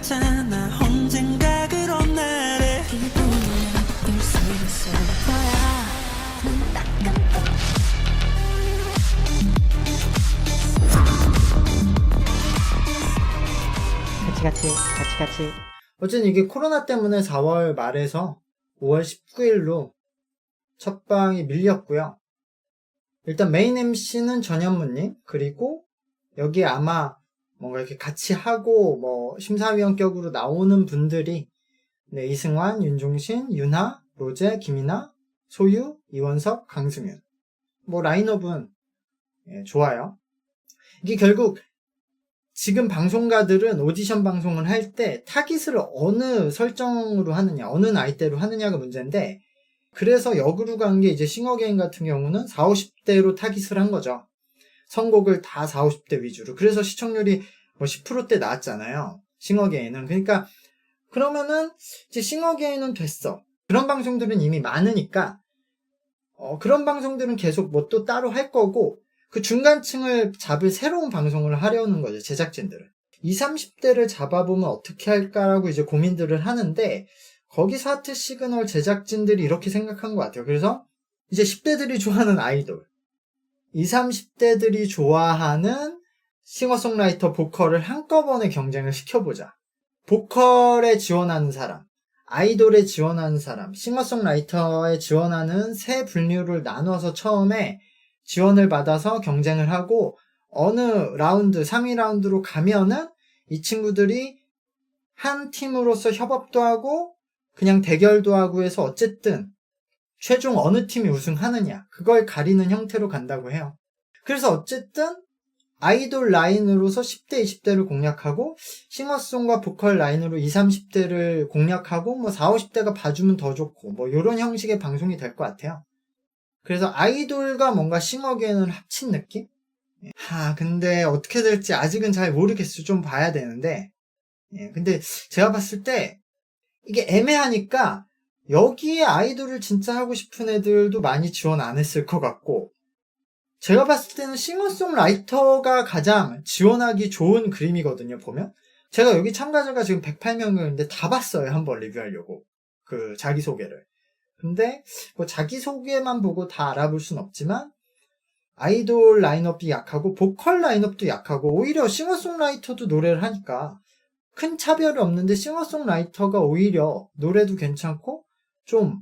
있잖아 언젠가 그런 날에 기분이 느낄 수 있을 거야 눈 딱 감고 같이. 어쨌든 이게 코로나 때문에 4월 말에서 5월 19일로 첫 방이 밀렸고요. 일단 메인 MC는 전현무님, 그리고 여기에 아마 뭔가 이렇게 같이 하고 뭐 심사위원격으로 나오는 분들이 네, 이승환, 윤종신, 윤하, 로제, 김이나, 소유, 이원석, 강승윤. 뭐 라인업은 좋아요. 이게 결국 지금 방송가들은 오디션 방송을 할 때 타깃을 어느 설정으로 하느냐, 어느 나이대로 하느냐가 문제인데, 그래서 역으로 간 게 이제 싱어게인 같은 경우는 40, 50대로 타깃을 한 거죠. 선곡을 다 40, 50대 위주로. 그래서 시청률이 뭐 10%대 나왔잖아요. 싱어게인은. 그러니까 그러면은 이제 싱어게인은 됐어. 그런 방송들은 이미 많으니까 그런 방송들은 계속 뭐 또 따로 할 거고, 그 중간층을 잡을 새로운 방송을 하려는 거죠, 제작진들은. 20, 30대를 잡아보면 어떻게 할까라고 이제 고민들을 하는데, 거기서 하트 시그널 제작진들이 이렇게 생각한 것 같아요. 그래서 이제 10대들이 좋아하는 아이돌, 20, 30대들이 좋아하는 싱어송라이터 보컬을 한꺼번에 경쟁을 시켜보자. 보컬에 지원하는 사람, 아이돌에 지원하는 사람, 싱어송라이터에 지원하는 세 분류를 나눠서 처음에 지원을 받아서 경쟁을 하고, 어느 라운드, 3위 라운드로 가면은 이 친구들이 한 팀으로서 협업도 하고 그냥 대결도 하고 해서 어쨌든 최종 어느 팀이 우승하느냐, 그걸 가리는 형태로 간다고 해요. 그래서 어쨌든 아이돌 라인으로서 10대, 20대를 공략하고, 싱어송과 보컬 라인으로 20, 30대를 공략하고, 뭐 40, 50대가 봐주면 더 좋고, 뭐 이런 형식의 방송이 될 것 같아요. 그래서 아이돌과 뭔가 싱어게인을 합친 느낌? 근데 어떻게 될지 아직은 잘 모르겠어요. 좀 봐야 되는데. 근데 제가 봤을 때 이게 애매하니까 여기에 아이돌을 진짜 하고 싶은 애들도 많이 지원 안 했을 것 같고, 제가 봤을 때는 싱어송라이터가 가장 지원하기 좋은 그림이거든요, 보면. 제가 여기 참가자가 지금 108명이었는데 다 봤어요, 한번 리뷰하려고. 그 자기소개를. 근데 뭐 자기소개만 보고 다 알아볼 순 없지만, 아이돌 라인업이 약하고 보컬 라인업도 약하고, 오히려 싱어송라이터도 노래를 하니까 큰 차별이 없는데 싱어송라이터가 오히려 노래도 괜찮고 좀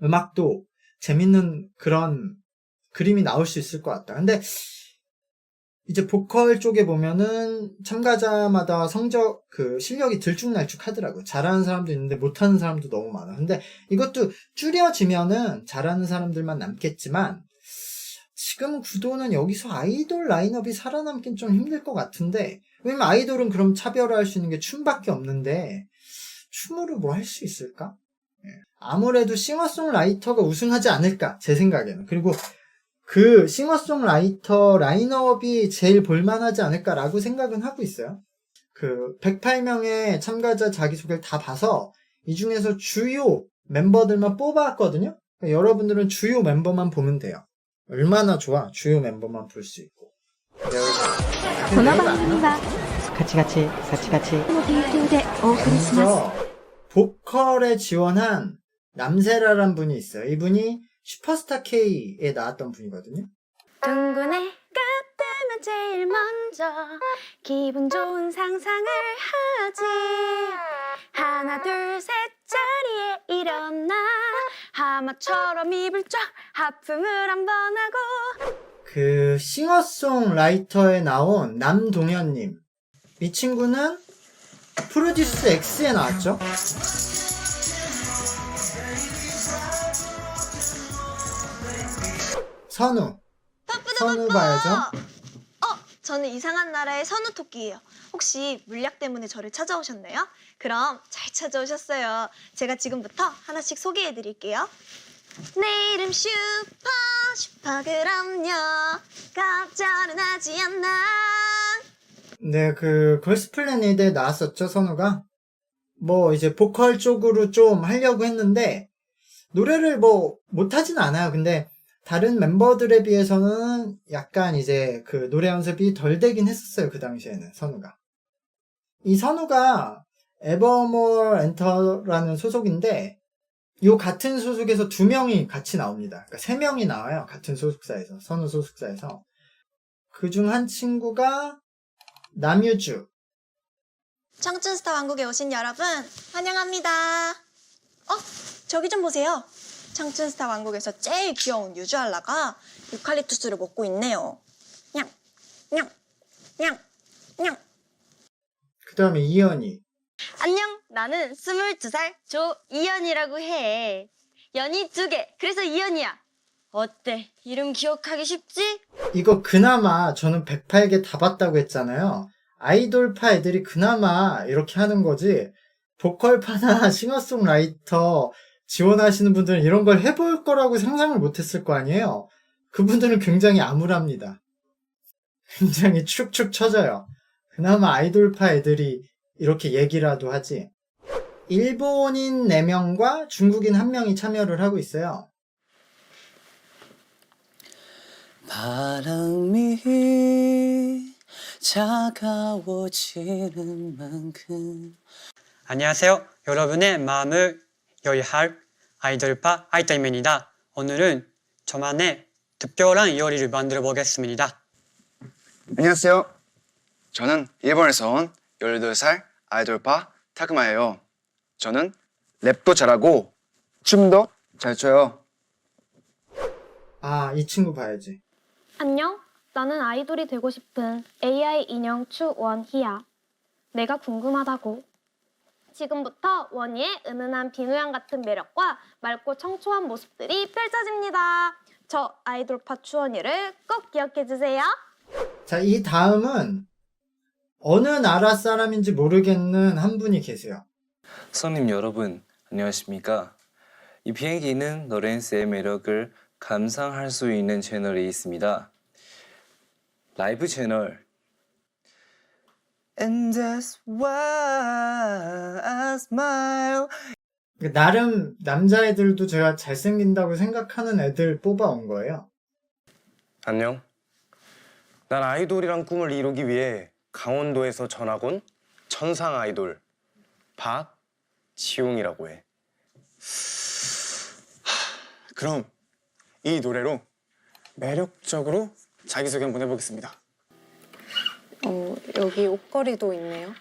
음악도 재밌는 그런 그림이 나올 수 있을 것 같다. 근데 이제 보컬 쪽에 보면은 참가자마다 성적, 실력이 들쭉날쭉 하더라고요. 잘하는 사람도 있는데 못하는 사람도 너무 많아. 근데 이것도 줄여지면은 잘하는 사람들만 남겠지만, 지금 구도는 여기서 아이돌 라인업이 살아남긴 좀 힘들 것 같은데, 왜냐면 아이돌은 그럼 차별화할 수 있는 게 춤밖에 없는데, 춤으로 뭐 할 수 있을까? 아무래도 싱어송라이터가 우승하지 않을까, 제 생각에는. 그리고 그 싱어송라이터 라인업이 제일 볼만하지 않을까라고 생각은 하고 있어요. 108명의 참가자 자기소개를 다 봐서 이 중에서 주요 멤버들만 뽑아왔거든요. 그러니까 여러분들은 주요 멤버만 보면 돼요. 얼마나 좋아, 주요 멤버만 볼 수 있고. この番組は 같이 の提供でお送りします。 먼저 보컬에 지원한 남세라란 분이 있어요. 이분이 슈퍼스타 K에 나왔던 분이거든요. 둥근 애가 뜨면 제일 먼저 기분 좋은 상상을 하지. 하나 둘 셋 자리에 일어나 하마처럼 입을 쫙 하품을 한번 하고. 그 싱어송라이터에 나온 남동현님, 이 친구는 프로듀스 X에 나왔죠. 선우 봐야죠. 저는 이상한 나라의 선우 토끼예요. 혹시 물약 때문에 저를 찾아오셨나요? 그럼 잘 찾아오셨어요. 제가 지금부터 하나씩 소개해 드릴게요. 내 이름 슈퍼 그럼요. 걱정은 하지 않나. 네, 걸스 플래닛에 나왔었죠, 선우가. 뭐 이제 보컬 쪽으로 좀 하려고 했는데 노래를 뭐 못하진 않아요. 근데 다른 멤버들에 비해서는 약간 이제 노래 연습이 덜 되긴 했었어요, 그 당시에는 선우가. 이 선우가 에버모어 엔터라는 소속인데 요 같은 소속에서 2명이 같이 나옵니다. 그러니까 3명이 나와요. 같은 소속사에서, 선우 소속사에서. 그중 한 친구가 남유주. 청춘스타 왕국에 오신 여러분 환영합니다. 저기 좀 보세요. 청춘스타 왕국에서 제일 귀여운 유주알라가 유칼립투스를 먹고 있네요. 냥, 냥, 냥, 냥. 그 다음에 이연이. 안녕, 나는 22살 조이연이라고 해. 연이 2개, 그래서 이연이야. 어때? 이름 기억하기 쉽지? 이거 그나마 저는 108개 다 봤다고 했잖아요. 아이돌파 애들이 그나마 이렇게 하는 거지. 보컬파나 싱어송라이터 지원하시는 분들은 이런 걸 해볼 거라고 상상을 못했을 거 아니에요. 그분들은 굉장히 암울합니다. 굉장히 축축 처져요. 그나마 아이돌파 애들이 이렇게 얘기라도 하지. 일본인 4명과 중국인 1명이 참여를 하고 있어요. 바람이 차가워지는 만큼. 안녕하세요. 여러분의 마음을 열할 아이돌파 아이타임입니다. 오늘은 저만의 특별한 요리를 만들어 보겠습니다. 안녕하세요. 저는 일본에서 온 18살 아이돌파 타크마예요. 저는 랩도 잘하고 춤도 잘 춰요. 아, 이 친구 봐야지. 안녕, 나는 아이돌이 되고 싶은 AI 인형 추원희야. 내가 궁금하다고. 지금부터 원희의 은은한 비누향 같은 매력과 맑고 청초한 모습들이 펼쳐집니다. 저 아이돌파 추원희를 꼭 기억해주세요. 자, 이 다음은 어느 나라 사람인지 모르겠는 한 분이 계세요. 손님 여러분, 안녕하십니까? 이 비행기는 로렌스의 매력을 감상할 수 있는 채널이 있습니다. 라이브 채널. And that's why I smile. 나름 남자애들도 제가 잘생긴다고 생각하는 애들 뽑아온 거예요. 안녕. 난 아이돌이란 꿈을 이루기 위해 강원도에서 전학 온 천상 아이돌 박지용이라고 해. 그럼 이 노래로 매력적으로 자기소개 한번 해보겠습니다. 여기 옷걸이도 있네요.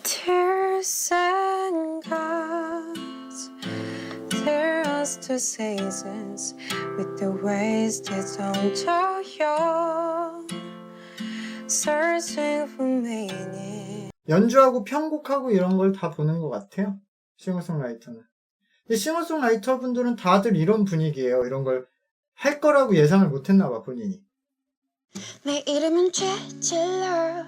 Tears and gods, there are two seasons with the ways that don't tell you, searching for meaning. 연주하고 편곡하고 이런 걸 다 보는 것 같아요. 싱어송라이터는. 근데 싱어송라이터 분들은 다들 이런 분위기예요. 이런 걸 할 거라고 예상을 못했나 봐, 본인이. 내 이름은 최칠러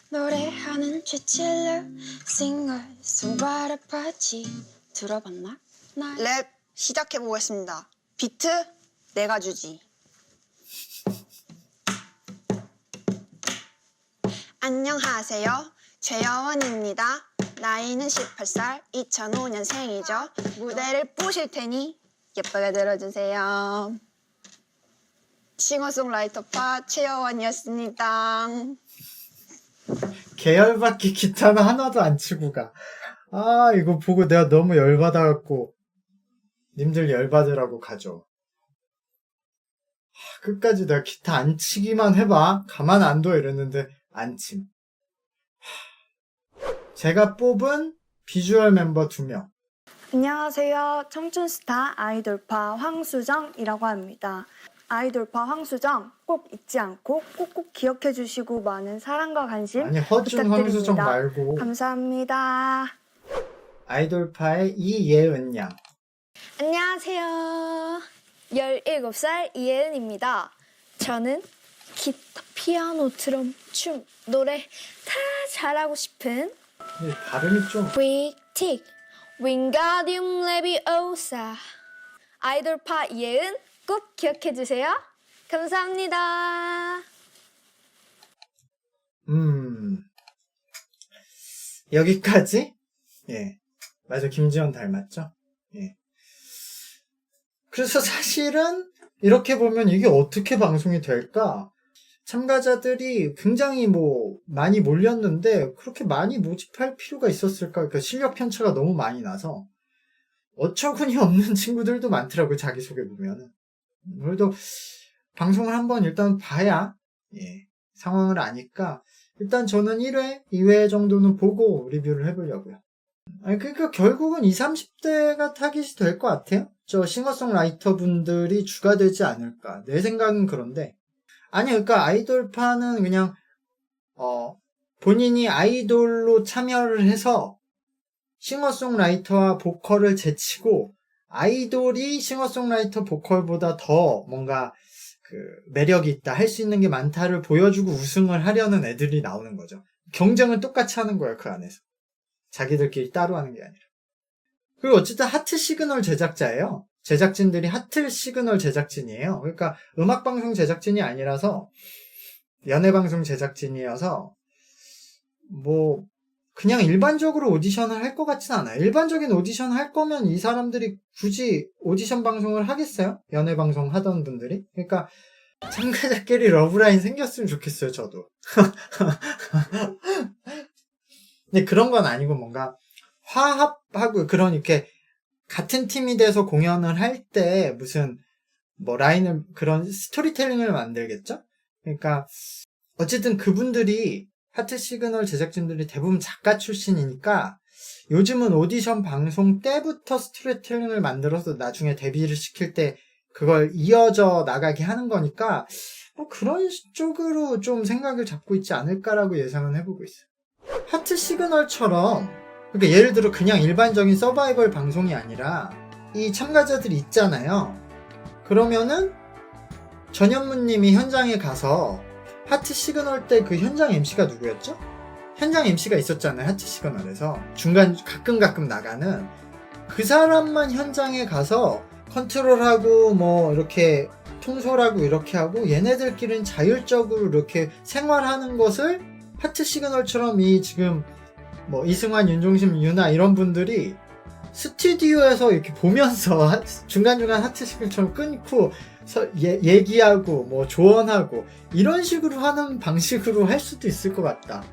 노래하는 최칠러 싱어송라이터 들어봤나? 랩 시작해보겠습니다. 비트 내가 주지. 안녕하세요. 최여원입니다. 나이는 18살 2005년생이죠. 무대를 부실 테니 예쁘게 들어주세요. 싱어송라이터파 최여원이었습니다. 계열받기 기타는 하나도 안 치고 가. 아, 이거 보고 내가 너무 열받아갖고 님들 열받으라고 가죠. 끝까지 내가 기타 안 치기만 해봐. 가만 안 둬 이랬는데 안 침. 제가 뽑은 비주얼 멤버 2명. 안녕하세요. 청춘스타 아이돌파 황수정이라고 합니다. 아이돌파 황수정 꼭 잊지 않고 꼭꼭 기억해 주시고 많은 사랑과 관심 아니, 허준 부탁드립니다. 황수정 말고. 감사합니다. 아이돌파의 이예은 양. 안녕하세요. 17살 이예은입니다. 저는 기타, 피아노, 드럼, 춤, 노래 다 잘하고 싶은 발음이 좀. 빅틱 윙가디움 레비오사 아이돌파 이예은 꼭 기억해주세요. 감사합니다. 여기까지? 예. 맞아, 김지연 닮았죠? 예. 그래서 사실은 이렇게 보면 이게 어떻게 방송이 될까? 참가자들이 굉장히 뭐 많이 몰렸는데 그렇게 많이 모집할 필요가 있었을까? 그러니까 실력 편차가 너무 많이 나서 어처구니 없는 친구들도 많더라고요. 자기소개 보면은. 그래도 방송을 한번 일단 봐야 상황을 아니까 일단 저는 1회, 2회 정도는 보고 리뷰를 해보려고요. 아니 그러니까 결국은 20, 30대가 타깃이 될 것 같아요. 저 싱어송라이터 분들이 주가 되지 않을까. 내 생각은 그런데 아니 그러니까 아이돌파는 그냥 본인이 아이돌로 참여를 해서 싱어송라이터와 보컬을 제치고 아이돌이 싱어송라이터 보컬보다 더 뭔가 그 매력이 있다, 할 수 있는 게 많다를 보여주고 우승을 하려는 애들이 나오는 거죠. 경쟁은 똑같이 하는 거예요, 그 안에서. 자기들끼리 따로 하는 게 아니라. 그리고 어쨌든 하트 시그널 제작자예요. 제작진들이 하트 시그널 제작진이에요. 그러니까 음악방송 제작진이 아니라서 연예방송 제작진이어서 뭐 그냥 일반적으로 오디션을 할 것 같진 않아요. 일반적인 오디션 할 거면 이 사람들이 굳이 오디션 방송을 하겠어요? 연예방송 하던 분들이? 그러니까 참가자끼리 러브라인 생겼으면 좋겠어요, 저도. 근데 그런 건 아니고 뭔가 화합하고 그런 이렇게 같은 팀이 돼서 공연을 할 때 무슨 뭐 라인을 그런 스토리텔링을 만들겠죠? 그러니까 어쨌든 그분들이 하트 시그널 제작진들이 대부분 작가 출신이니까 요즘은 오디션 방송 때부터 스토리텔링을 만들어서 나중에 데뷔를 시킬 때 그걸 이어져 나가게 하는 거니까 뭐 그런 쪽으로 좀 생각을 잡고 있지 않을까라고 예상은 해보고 있어요. 하트 시그널처럼 그러니까 예를 들어 그냥 일반적인 서바이벌 방송이 아니라 이 참가자들이 있잖아요. 그러면은 전현무님이 현장에 가서 하트 시그널 때 그 현장 MC가 누구였죠? 현장 MC가 있었잖아요. 하트 시그널에서 중간 가끔 나가는 그 사람만 현장에 가서 컨트롤하고 뭐 이렇게 통솔하고 이렇게 하고 얘네들끼리는 자율적으로 이렇게 생활하는 것을 하트 시그널처럼 이 지금 뭐 이승환, 윤종신, 유나 이런 분들이 스튜디오에서 이렇게 보면서 중간중간 하트 시그널처럼 끊고 얘기하고 뭐 조언하고 이런 식으로 하는 방식으로 할 수도 있을 것 같다.